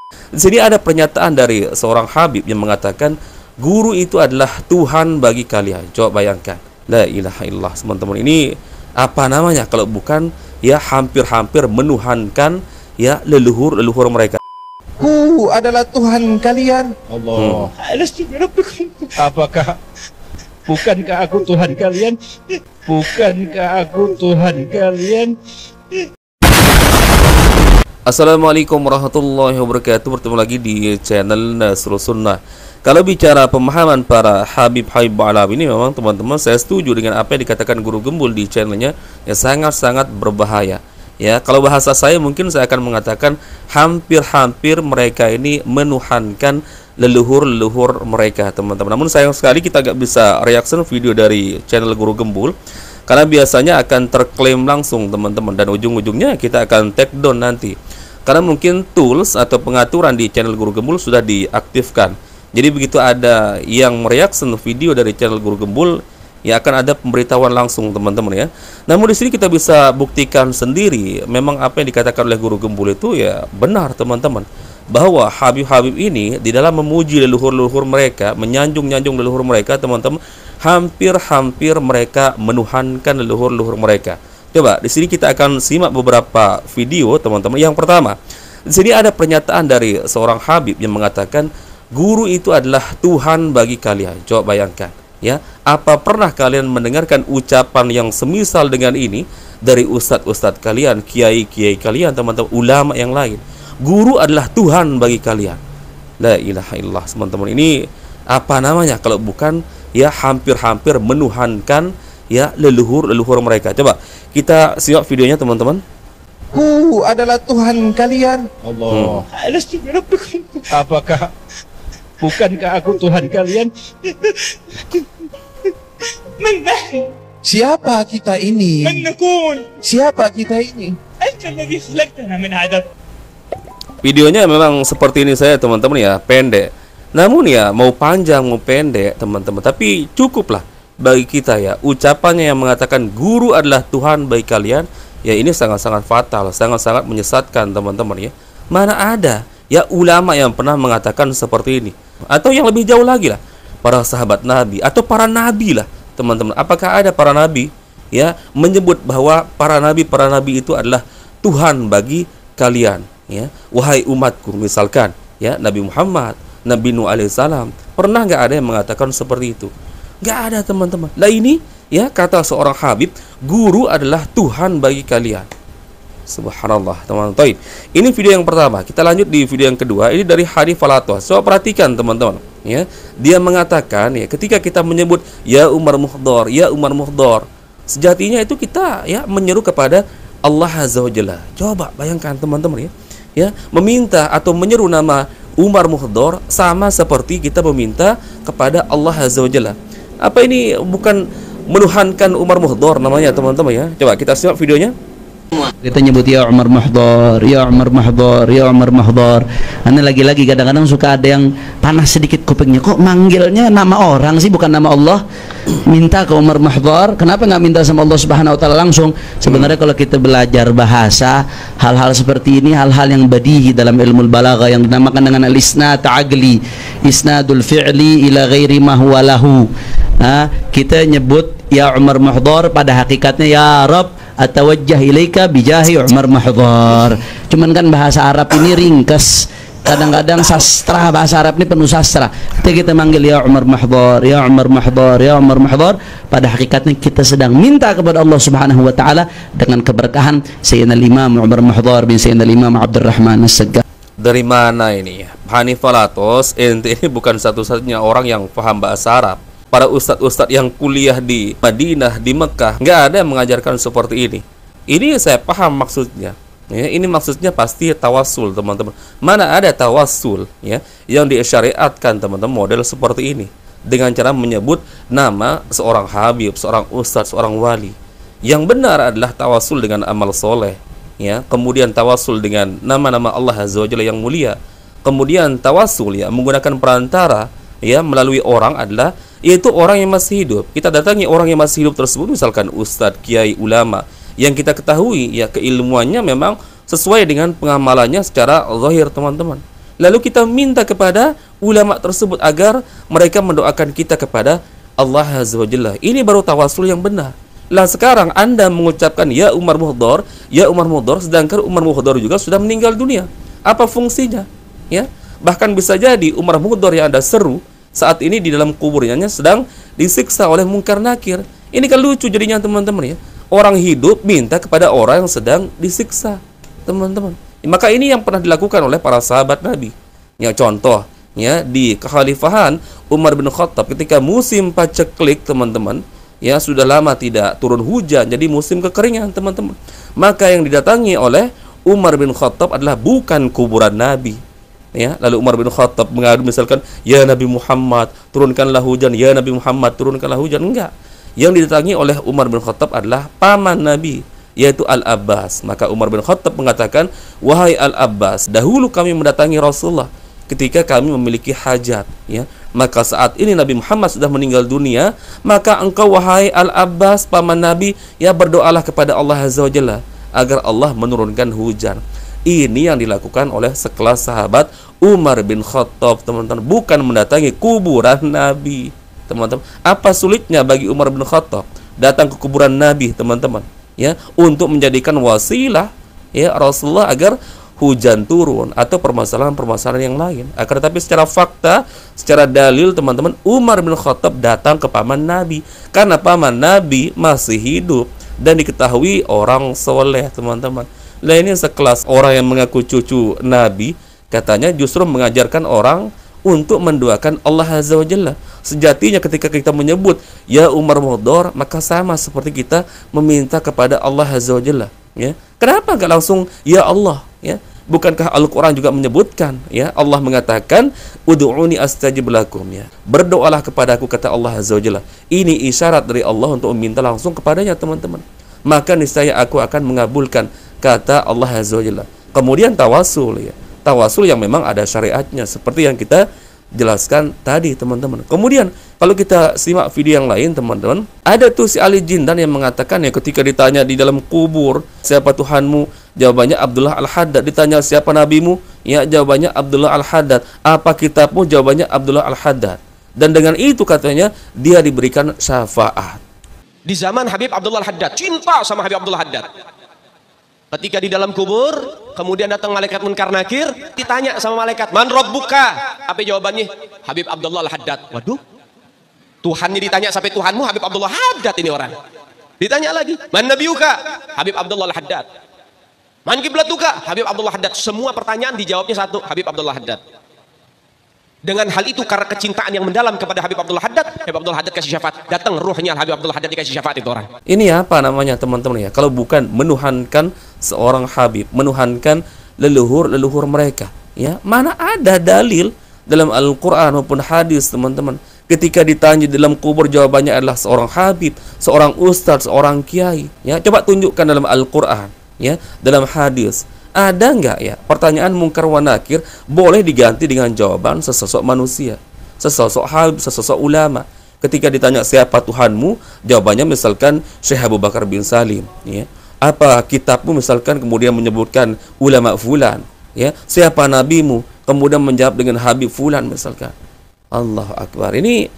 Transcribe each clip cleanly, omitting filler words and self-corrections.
Di sini ada pernyataan dari seorang Habib yang mengatakan guru itu adalah Tuhan bagi kalian. Coba bayangkan. La ilaha illallah, teman-teman. Ini apa namanya kalau bukan ya hampir-hampir menuhankan ya leluhur mereka. Ku adalah Tuhan kalian. Allah. Apakah bukankah aku Tuhan kalian? Bukankah aku Tuhan kalian? Assalamualaikum warahmatullahi wabarakatuh. Bertemu lagi di channel Nasrul Sunnah. Kalau bicara pemahaman para Habib-Habib alam ini, memang teman-teman saya setuju dengan apa yang dikatakan Guru Gembul di channelnya, yang sangat-sangat berbahaya. Ya, kalau bahasa saya mungkin saya akan mengatakan hampir-hampir mereka ini menuhankan leluhur mereka, teman-teman. Namun sayang sekali kita nggak bisa reaction video dari channel Guru Gembul, karena biasanya akan terklaim langsung, teman-teman, dan ujung-ujungnya kita akan take down nanti. Karena mungkin tools atau pengaturan di channel Guru Gembul sudah diaktifkan. Jadi begitu ada yang mereaction video dari channel Guru Gembul, ya akan ada pemberitahuan langsung, teman-teman ya. Namun di sini kita bisa buktikan sendiri memang apa yang dikatakan oleh Guru Gembul itu ya benar, teman-teman. Bahwa Habib-Habib ini di dalam memuji leluhur mereka, menyanjung leluhur mereka, teman-teman, hampir-hampir mereka menuhankan leluhur mereka. Coba di sini kita akan simak beberapa video, teman-teman. Yang pertama, di sini ada pernyataan dari seorang Habib yang mengatakan guru itu adalah Tuhan bagi kalian. Coba bayangkan, ya, apa pernah kalian mendengarkan ucapan yang semisal dengan ini dari ustadz-ustadz kalian, kiai-kiai kalian, teman-teman, ulama yang lain? Guru adalah Tuhan bagi kalian. La ilaha illallah, teman-teman. Ini apa namanya kalau bukan ya hampir-hampir menuhankan ya leluhur mereka. Coba kita simak videonya, teman-teman. Ku adalah Tuhan kalian. Allah. Apakah bukankah aku Tuhan kalian? Siapa kita ini? Siapa kita ini? Videonya memang seperti ini saya, teman-teman ya, pendek. Namun ya mau panjang mau pendek, teman-teman, tapi cukuplah bagi kita ya ucapannya yang mengatakan guru adalah Tuhan bagi kalian. Ya ini sangat-sangat fatal, sangat-sangat menyesatkan, teman-teman ya. Mana ada ya ulama yang pernah mengatakan seperti ini? Atau yang lebih jauh lagi lah, para sahabat Nabi atau para nabi lah, teman-teman. Apakah ada para nabi ya menyebut bahwa para nabi itu adalah Tuhan bagi kalian ya? Wahai umatku, misalkan ya Nabi Muhammad, Nabi Nuh alaihissalam, pernah nggak ada yang mengatakan seperti itu? Nggak ada, teman-teman. Nah ini ya kata seorang Habib, guru adalah Tuhan bagi kalian. Subhanallah, teman-teman. Ini video yang pertama. Kita lanjut di video yang kedua. Ini dari Hadi Falatwa. Coba perhatikan, teman-teman ya. Dia mengatakan ya, ketika kita menyebut ya Umar Muhdhar, ya Umar Muhdhar, sejatinya itu kita ya menyeru kepada Allah Azza wa Jalla. Coba bayangkan, teman-teman ya. Ya, meminta atau menyeru nama Umar Muhdhar sama seperti kita meminta kepada Allah Azza wa Jalla. Apa ini bukan menuhankan Umar Muhdhar namanya, teman-teman ya? Coba kita simak videonya. Kita nyebut ya Umar Muhdhar, ya Umar Muhdhar, ya Umar Muhdhar. Ane lagi-lagi kadang-kadang suka ada yang panas sedikit kupingnya. Kok manggilnya nama orang sih, bukan nama Allah? Minta ke Umar Muhdhar. Kenapa nggak minta sama Allah Subhanahu wa taala langsung? Sebenarnya kalau kita belajar bahasa, hal-hal seperti ini hal-hal yang badihi dalam ilmu balaghah yang dinamakan dengan al-isnad ta'agli, isnadul fi'li ila ghairi ma huwa lahu. Kita nyebut ya Umar Muhdhar, pada hakikatnya ya Rabb atawajjah ilaika bijahi Umar Muhdhar. Cuman kan bahasa Arab ini ringkas. Kadang-kadang sastra, bahasa Arab ini penuh sastra. Kita manggil ya Umar Muhdhar, ya Umar Muhdhar, ya Umar Muhdhar, pada hakikatnya kita sedang minta kepada Allah Subhanahu wa taala dengan keberkahan Sayyidina Imam Umar Muhdhar bin Sayyidina Imam Abdurrahman As-Saggar. Dari mana ini? Hanif Falatos, ente ini bukan satu-satunya orang yang paham bahasa Arab. Para ustadz-ustadz yang kuliah di Madinah, di Mekah, nggak ada yang mengajarkan seperti ini. Ini saya paham maksudnya. Ya, ini maksudnya pasti tawassul, teman-teman. Mana ada tawassul ya yang disyariatkan, teman-teman, model seperti ini dengan cara menyebut nama seorang habib, seorang ustadz, seorang wali. Yang benar adalah tawassul dengan amal soleh, ya. Kemudian tawassul dengan nama-nama Allah Azza wa Jalla yang mulia. Kemudian tawassul ya menggunakan perantara ya melalui orang adalah yaitu orang yang masih hidup. Kita datangi orang yang masih hidup tersebut, misalkan ustadz, kiai, ulama, yang kita ketahui ya keilmuannya memang sesuai dengan pengamalannya secara zahir, teman-teman. Lalu kita minta kepada ulama tersebut agar mereka mendoakan kita kepada Allah Azza wa Jalla. Ini baru tawasul yang benar. Lah sekarang Anda mengucapkan ya Umar Muhdar, sedangkan Umar Muhdar juga sudah meninggal dunia. Apa fungsinya? Ya, bahkan bisa jadi Umar Muhdar yang Anda seru saat ini di dalam kuburnya sedang disiksa oleh mungkar nakir. Ini kan lucu jadinya teman-teman ya. Orang hidup minta kepada orang yang sedang disiksa, teman-teman. Maka ini yang pernah dilakukan oleh para sahabat Nabi. Ya, contoh ya di kekhalifahan Umar bin Khattab ketika musim paceklik, teman-teman, ya sudah lama tidak turun hujan, jadi musim kekeringan, teman-teman. Maka yang didatangi oleh Umar bin Khattab adalah bukan kuburan Nabi. Ya, lalu Umar bin Khattab mengadu misalkan, ya Nabi Muhammad, turunkanlah hujan, ya Nabi Muhammad, turunkanlah hujan. Enggak. Yang didatangi oleh Umar bin Khattab adalah paman Nabi, yaitu Al-Abbas. Maka Umar bin Khattab mengatakan, wahai Al-Abbas, dahulu kami mendatangi Rasulullah ketika kami memiliki hajat, ya. Maka saat ini Nabi Muhammad sudah meninggal dunia, maka engkau wahai Al-Abbas, paman Nabi, ya berdoalah kepada Allah Azza wa Jalla agar Allah menurunkan hujan. Ini yang dilakukan oleh sekelas sahabat Umar bin Khattab, teman-teman, bukan mendatangi kuburan Nabi, teman-teman. Apa sulitnya bagi Umar bin Khattab datang ke kuburan Nabi, teman-teman, ya, untuk menjadikan wasilah ya Rasulullah agar hujan turun atau permasalahan-permasalahan yang lain. Akan tetapi secara fakta, secara dalil, teman-teman, Umar bin Khattab datang ke paman Nabi karena paman Nabi masih hidup dan diketahui orang soleh, teman-teman. Nah, ini sekelas orang yang mengaku cucu Nabi, katanya justru mengajarkan orang untuk mendoakan Allah Azza wa Jalla. Sejatinya ketika kita menyebut ya Umar Muhdar, maka sama seperti kita meminta kepada Allah Azza wa Jalla, ya. Kenapa enggak langsung ya Allah, ya? Bukankah Al-Qur'an juga menyebutkan, ya, Allah mengatakan ud'uni astajib lakum, ya. Berdoalah kepadaku, kata Allah Azza wa Jalla. Ini isyarat dari Allah untuk meminta langsung kepadanya, teman-teman. Maka niscaya aku akan mengabulkan, kata Allah Azza wa Jalla. Kemudian tawasul, ya. Tawasul yang memang ada syariatnya seperti yang kita jelaskan tadi, teman-teman. Kemudian kalau kita simak video yang lain, teman-teman, ada tuh si Ali Jindan yang mengatakan ya ketika ditanya di dalam kubur, siapa Tuhanmu? Jawabannya Abdullah Al-Haddad. Ditanya siapa nabimu? Ya, jawabannya Abdullah Al-Haddad. Apa kitabmu? Jawabannya Abdullah Al-Haddad. Dan dengan itu katanya dia diberikan syafaat. Di zaman Habib Abdullah Al-Haddad, cinta sama Habib Abdullah Al-Haddad. Ketika di dalam kubur, kemudian datang malaikat munkar nakir, ditanya sama malaikat, man rabbuka? Apa jawabannya? Habib Abdullah Al-Haddad. Waduh, Tuhannya ditanya sampai Tuhanmu Habib Abdullah Al-Haddad ini orang. Ditanya lagi, man nabiyuka? Habib Abdullah Al-Haddad. Man kiblatuka? Habib Abdullah Al-Haddad. Semua pertanyaan dijawabnya satu, Habib Abdullah Al-Haddad. Dengan hal itu, karena kecintaan yang mendalam kepada Habib Abdullah Haddad, Habib Abdullah Haddad kasih syafaat. Datang ruhnya Habib Abdullah Haddad dikasih syafaat itu orang. Ini apa namanya, teman-teman, ya? Kalau bukan menuhankan seorang Habib, menuhankan leluhur mereka, ya. Mana ada dalil dalam Al-Quran maupun hadis, teman-teman. Ketika ditanya dalam kubur, jawabannya adalah seorang Habib, seorang ustadz, seorang kiai, ya. Coba tunjukkan dalam Al-Quran, ya, dalam hadis. Ada enggak, ya, pertanyaan mungkar wa nakir boleh diganti dengan jawaban sesosok manusia, sesosok habib, sesosok ulama. Ketika ditanya siapa Tuhanmu, jawabannya misalkan Syekh Abu Bakar bin Salim, ya. Apa kitabmu, misalkan kemudian menyebutkan ulama fulan, ya. Siapa nabimu, kemudian menjawab dengan Habib fulan, misalkan. Allahu Akbar. Ini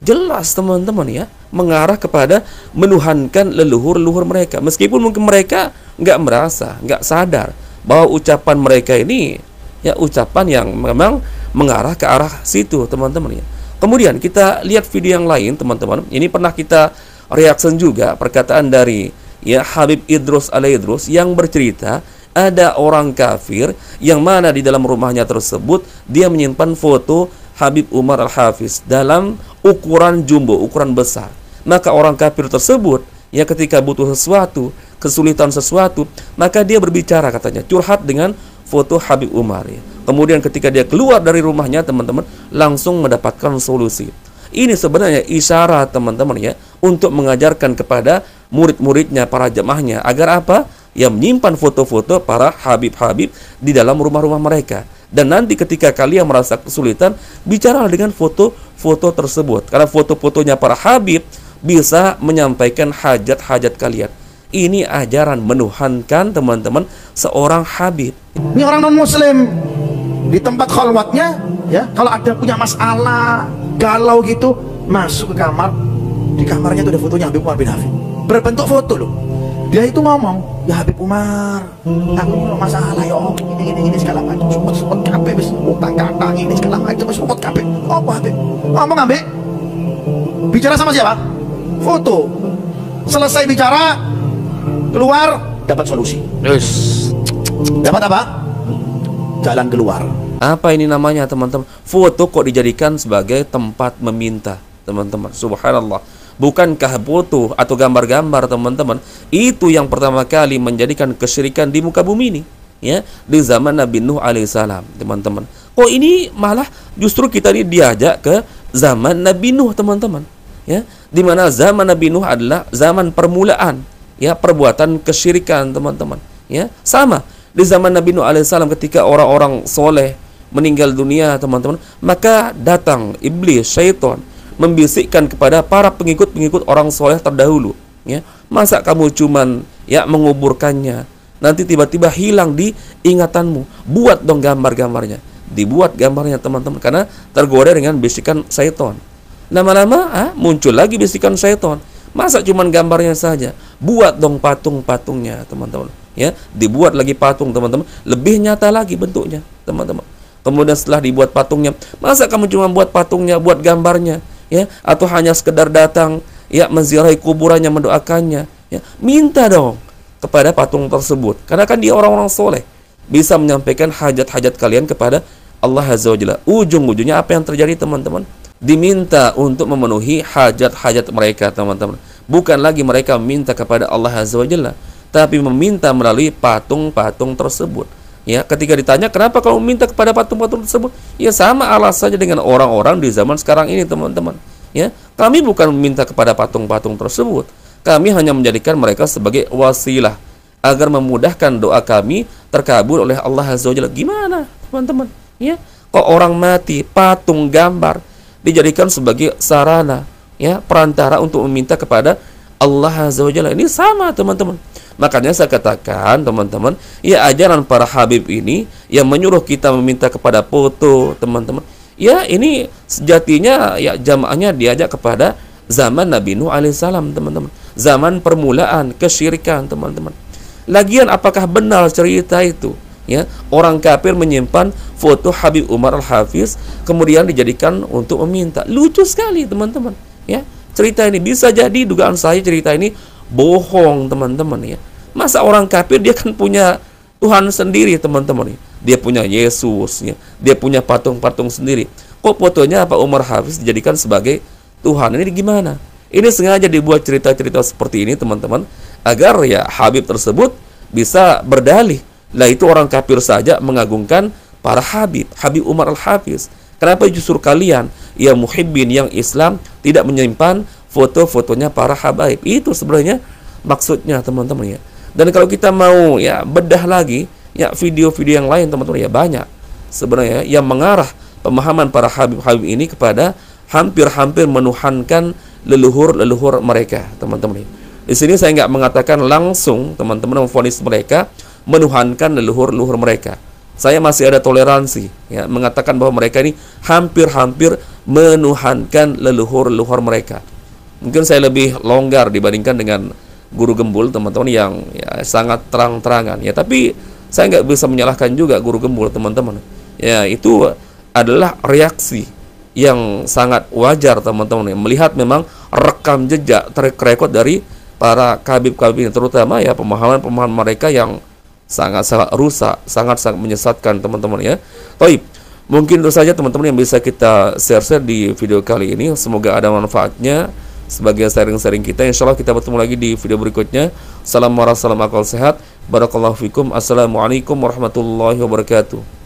jelas, teman-teman, ya, mengarah kepada menuhankan leluhur mereka, meskipun mungkin mereka enggak merasa, enggak sadar bahwa ucapan mereka ini ya ucapan yang memang mengarah ke arah situ, teman-teman, ya. Kemudian kita lihat video yang lain, teman-teman. Ini pernah kita reaction juga perkataan dari ya Habib Idrus Al-Idrus yang bercerita ada orang kafir yang mana di dalam rumahnya tersebut dia menyimpan foto Habib Umar Al-Hafiz dalam ukuran jumbo, ukuran besar. Maka orang kafir tersebut ya ketika butuh sesuatu, kesulitan sesuatu, maka dia berbicara, katanya, curhat dengan foto Habib Umar, ya. Kemudian ketika dia keluar dari rumahnya, teman-teman, langsung mendapatkan solusi. Ini sebenarnya isyarat, teman-teman, ya, untuk mengajarkan kepada murid-muridnya, para jemaahnya, agar apa? Ya, menyimpan foto-foto para habib-habib di dalam rumah-rumah mereka. Dan nanti ketika kalian merasa kesulitan, bicaralah dengan foto-foto tersebut, karena foto-fotonya para habib bisa menyampaikan hajat-hajat kalian. Ini ajaran menuhankan, teman-teman, seorang habib. Ini orang non muslim Di tempat khalwatnya, ya, kalau ada punya masalah, galau gitu, masuk ke kamar. Di kamarnya itu ada fotonya Habib Umar bin Hafid. Berbentuk foto loh. Dia itu ngomong, ya Habib Umar, aku ini masalah ya om, ini segala macam, support kabeh wis utang katang ini segala macam, support kabeh. Apa Habib? Ngomong Habib. Bicara sama siapa? Foto. Selesai bicara, keluar dapat solusi. Yes. Dapat apa? Jalan keluar. Apa ini namanya teman-teman? Foto kok dijadikan sebagai tempat meminta, teman-teman. Subhanallah. Bukankah foto atau gambar-gambar teman-teman itu yang pertama kali menjadikan kesyirikan di muka bumi ini, ya, di zaman Nabi Nuh alaihissalam, teman-teman. Kok ini malah justru kita ini diajak ke zaman Nabi Nuh, teman-teman, ya, di mana zaman Nabi Nuh adalah zaman permulaan, ya, perbuatan kesyirikan, teman-teman, ya. Sama di zaman Nabi Nuh alaihissalam ketika orang-orang soleh meninggal dunia, teman-teman, maka datang iblis, syaitan, membisikkan kepada para pengikut-pengikut orang soleh terdahulu, ya, masa kamu cuman, ya, menguburkannya, nanti tiba-tiba hilang di ingatanmu. Buat dong gambar-gambarnya. Dibuat gambarnya, teman-teman, karena tergoda dengan bisikan syaitan. Lama-lama muncul lagi bisikan syaitan. Masa cuman gambarnya saja? Buat dong patung-patungnya, teman-teman, ya. Dibuat lagi patung, teman-teman, lebih nyata lagi bentuknya, teman-teman. Kemudian setelah dibuat patungnya, masa kamu cuma buat patungnya, buat gambarnya, ya, atau hanya sekedar datang, ya, menziarahi kuburannya, mendoakannya, ya. Minta dong kepada patung tersebut, karena kan dia orang-orang soleh, bisa menyampaikan hajat-hajat kalian kepada Allah Azza wa Jalla. Ujung-ujungnya apa yang terjadi, teman-teman? Diminta untuk memenuhi hajat-hajat mereka, teman-teman. Bukan lagi mereka meminta kepada Allah Azza wa Jalla, tapi meminta melalui patung-patung tersebut. Ya, ketika ditanya kenapa kamu minta kepada patung-patung tersebut, ya sama alasannya dengan orang-orang di zaman sekarang ini, teman-teman. Ya, kami bukan meminta kepada patung-patung tersebut, kami hanya menjadikan mereka sebagai wasilah agar memudahkan doa kami terkabul oleh Allah Azza wa Jalla. Gimana, teman-teman? Ya, kok orang mati, patung, gambar dijadikan sebagai sarana, ya, perantara untuk meminta kepada Allah Azza wa Jalla. Ini sama, teman-teman. Makanya saya katakan, teman-teman, ya, ajaran para habib ini yang menyuruh kita meminta kepada foto, teman-teman, ya, ini sejatinya, ya, jamaahnya diajak kepada zaman Nabi Nuh alaihissalam, teman-teman. Zaman permulaan kesyirikan, teman-teman. Lagian apakah benar cerita itu? Ya, orang kafir menyimpan foto Habib Umar Al-Hafiz kemudian dijadikan untuk meminta. Lucu sekali, teman-teman. Ya, cerita ini bisa jadi dugaan saya cerita ini bohong, teman-teman, ya. Masa orang kafir dia kan punya Tuhan sendiri, teman-teman, ya. Dia punya Yesus, ya. Dia punya patung-patung sendiri. Kok fotonya Pak Umar Hafiz dijadikan sebagai Tuhan? Ini gimana? Ini sengaja dibuat cerita-cerita seperti ini, teman-teman, agar, ya, Habib tersebut bisa berdalih. Lah itu orang kafir saja mengagungkan para Habib, Habib Umar Al-Hafiz. Kenapa justru kalian yang muhibbin, yang Islam, tidak menyimpan foto-fotonya para habaib? Itu sebenarnya maksudnya, teman-teman, ya. Dan kalau kita mau, ya, bedah lagi, ya, video-video yang lain, teman-teman, ya, banyak sebenarnya yang mengarah pemahaman para habib-habib ini kepada hampir-hampir menuhankan leluhur-leluhur mereka, teman-teman. Di sini saya nggak mengatakan langsung, teman-teman, memvonis mereka menuhankan leluhur-leluhur mereka. Saya masih ada toleransi, ya, mengatakan bahwa mereka ini hampir-hampir menuhankan leluhur-leluhur mereka. Mungkin saya lebih longgar dibandingkan dengan guru gembul, teman-teman, yang, ya, sangat terang-terangan, ya. Tapi saya nggak bisa menyalahkan juga guru gembul, teman-teman. Ya, itu adalah reaksi yang sangat wajar, teman-teman, ya. Melihat memang rekam jejak track record dari para kabib-kabib ini, terutama, ya, pemahaman-pemahaman mereka yang sangat-sangat rusak, sangat-sangat menyesatkan, teman-teman, ya. Baik, mungkin itu saja, teman-teman, yang bisa kita share di video kali ini. Semoga ada manfaatnya sebagai sharing-sharing kita. Insya Allah kita bertemu lagi di video berikutnya. Assalamualaikum warahmatullahi wabarakatuh. Barakallahu fikum. Assalamualaikum warahmatullahi wabarakatuh.